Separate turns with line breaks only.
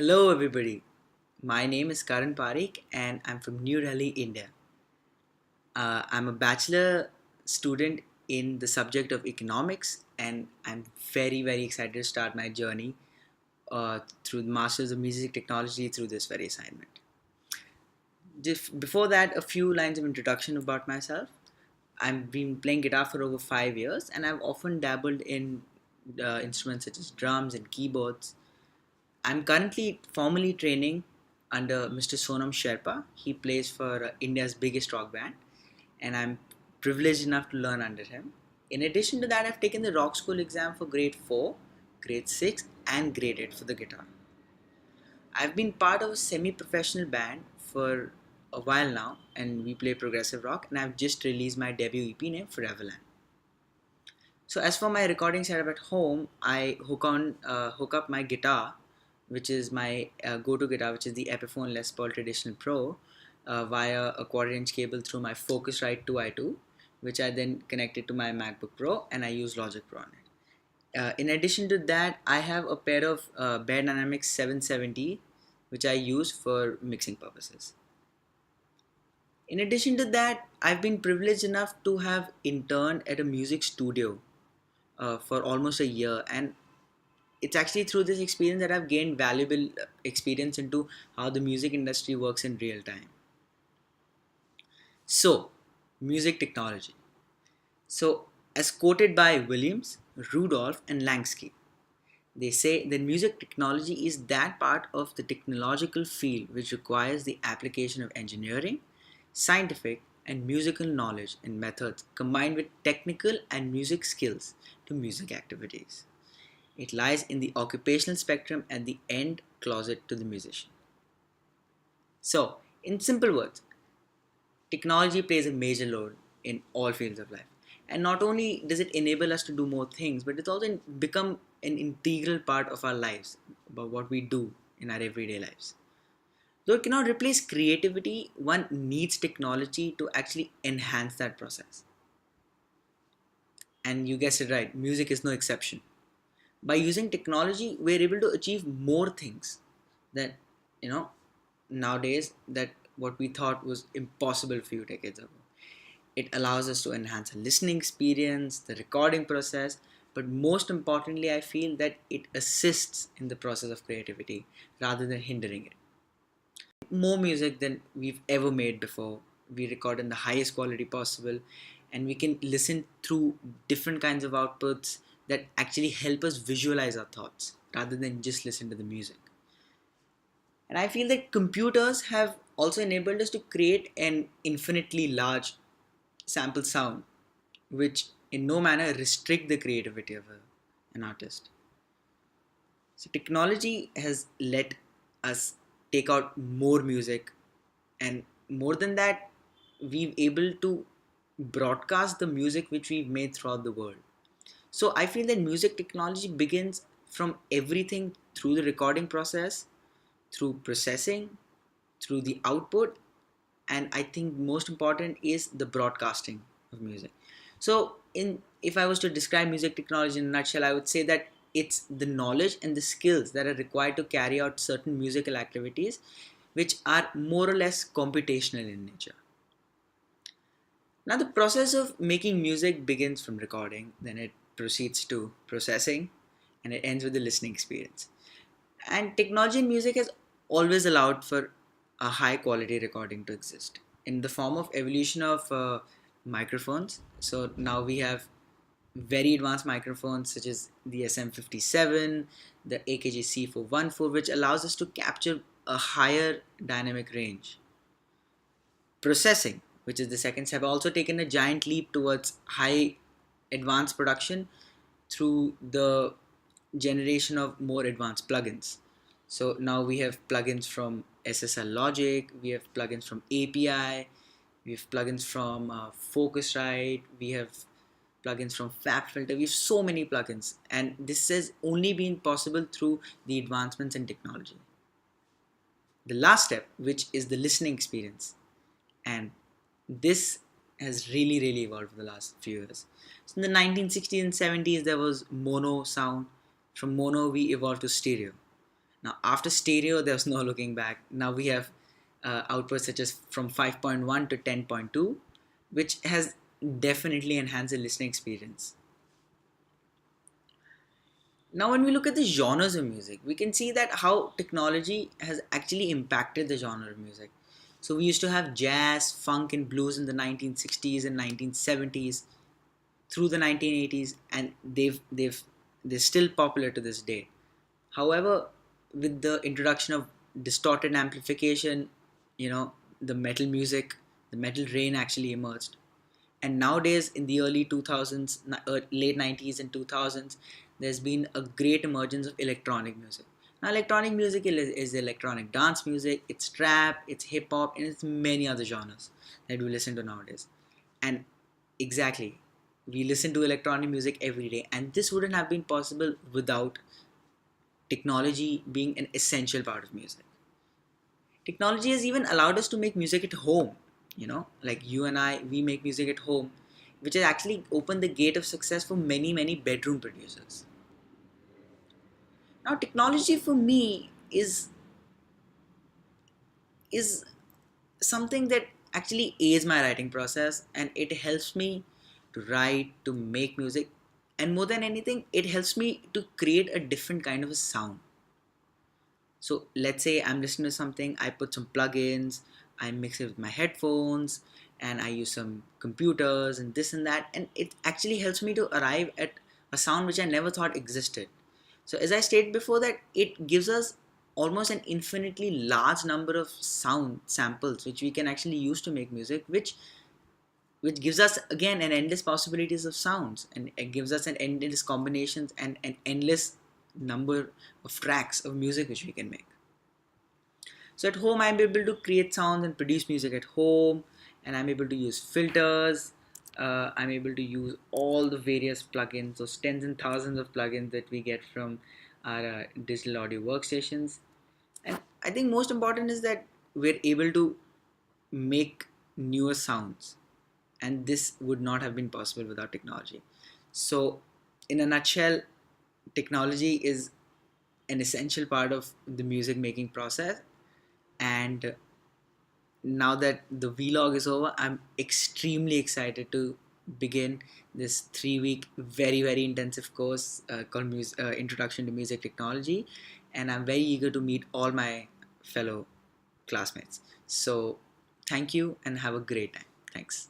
Hello, everybody. My name is Karan Parikh and I'm from New Delhi, India. I'm a bachelor student in the subject of economics, and I'm very, very excited to start my journey through the Masters of Music Technology through this very assignment. Just before that, a few lines of introduction about myself. I've been playing guitar for over 5 years, and I've often dabbled in instruments such as drums and keyboards. I'm currently formally training under Mr. Sonam Sherpa. He plays for India's biggest rock band, and I'm privileged enough to learn under him. In addition to that, I've taken the rock school exam for grade 4, grade 6, and grade 8 for the guitar. I've been part of a semi professional band for a while now, and we play progressive rock, and I've just released my debut EP named Foreverland. So as for my recording setup at home, I hook up my guitar, which is my go-to guitar, which is the Epiphone Les Paul Traditional Pro, via a quarter-inch cable through my Focusrite 2i2, which I then connected to my MacBook Pro, and I use Logic Pro on it. In addition to that, I have a pair of Bare Dynamics 770, which I use for mixing purposes. In addition to that, I've been privileged enough to have interned at a music studio for almost a year, and it's actually through this experience that I've gained valuable experience into how the music industry works in real time. So, music technology. So, as quoted by Williams, Rudolph, and Lansky, they say that music technology is that part of the technological field which requires the application of engineering, scientific, and musical knowledge and methods combined with technical and music skills to music activities. It lies in the occupational spectrum at the end closet to the musician. So, in simple words, technology plays a major role in all fields of life. And not only does it enable us to do more things, but it's also become an integral part of our lives, about what we do in our everyday lives. Though it cannot replace creativity, one needs technology to actually enhance that process. And you guessed it right, music is no exception. By using technology, we're able to achieve more things that, you know, nowadays, that what we thought was impossible a few decades ago. It allows us to enhance the listening experience, the recording process, but most importantly, I feel that it assists in the process of creativity rather than hindering it. More music than we've ever made before. We record in the highest quality possible, and we can listen through different kinds of outputs that actually help us visualize our thoughts rather than just listen to the music. And I feel that computers have also enabled us to create an infinitely large sample sound, which in no manner restrict the creativity of an artist. So technology has let us take out more music, and more than that, we've able to broadcast the music which we've made throughout the world. So I feel that music technology begins from everything through the recording process, through processing, through the output, and I think most important is the broadcasting of music. So in if I was to describe music technology in a nutshell, I would say that it's the knowledge and the skills that are required to carry out certain musical activities which are more or less computational in nature. Now the process of making music begins from recording, then it proceeds to processing, and it ends with the listening experience. And technology in music has always allowed for a high quality recording to exist in the form of evolution of microphones. So now we have very advanced microphones such as the SM57, the AKG C414, which allows us to capture a higher dynamic range. Processing, which is the second step, also taken a giant leap towards high advanced production through the generation of more advanced plugins. So now we have plugins from SSL Logic, we have plugins from API, we have plugins from Focusrite, we have plugins from FabFilter. We have so many plugins, and this has only been possible through the advancements in technology. The last step, which is the listening experience, and this has really evolved for the last few years. So in the 1960s and 70s, there was mono sound. From mono, we evolved to stereo. Now, after stereo, there was no looking back. Now we have outputs such as from 5.1 to 10.2, which has definitely enhanced the listening experience. Now, when we look at the genres of music, we can see that how technology has actually impacted the genre of music. So we used to have jazz, funk, and blues in the 1960s and 1970s through the 1980s, and they're still popular to this day. However, with the introduction of distorted amplification, the metal music, the metal rain actually emerged. And nowadays, in the early 2000s, late 90s and 2000s, there's been a great emergence of electronic music. Now, electronic music is electronic dance music, it's trap, it's hip hop, and it's many other genres that we listen to nowadays. And exactly, we listen to electronic music every day, and this wouldn't have been possible without technology being an essential part of music. Technology has even allowed us to make music at home. Like you and I, we make music at home, which has actually opened the gate of success for many, many bedroom producers. Now, technology for me is something that actually aids my writing process, and it helps me to write, to make music, and more than anything, it helps me to create a different kind of a sound. So let's say I'm listening to something, I put some plugins, I mix it with my headphones, and I use some computers and this and that, and it actually helps me to arrive at a sound which I never thought existed. So as I stated before, that it gives us almost an infinitely large number of sound samples which we can actually use to make music, which gives us again an endless possibilities of sounds, and it gives us an endless combinations and an endless number of tracks of music which we can make. So at home, I'm able to create sounds and produce music at home, and I'm able to use filters. I'm able to use all the various plugins, those tens and thousands of plugins that we get from our digital audio workstations. And I think most important is that we're able to make newer sounds, and this would not have been possible without technology. So, in a nutshell, technology is an essential part of the music making process, and now that the vlog is over, I'm extremely excited to begin this 3 week very, very intensive course called Introduction to Music Technology, and I'm very eager to meet all my fellow classmates. So thank you and have a great time. Thanks.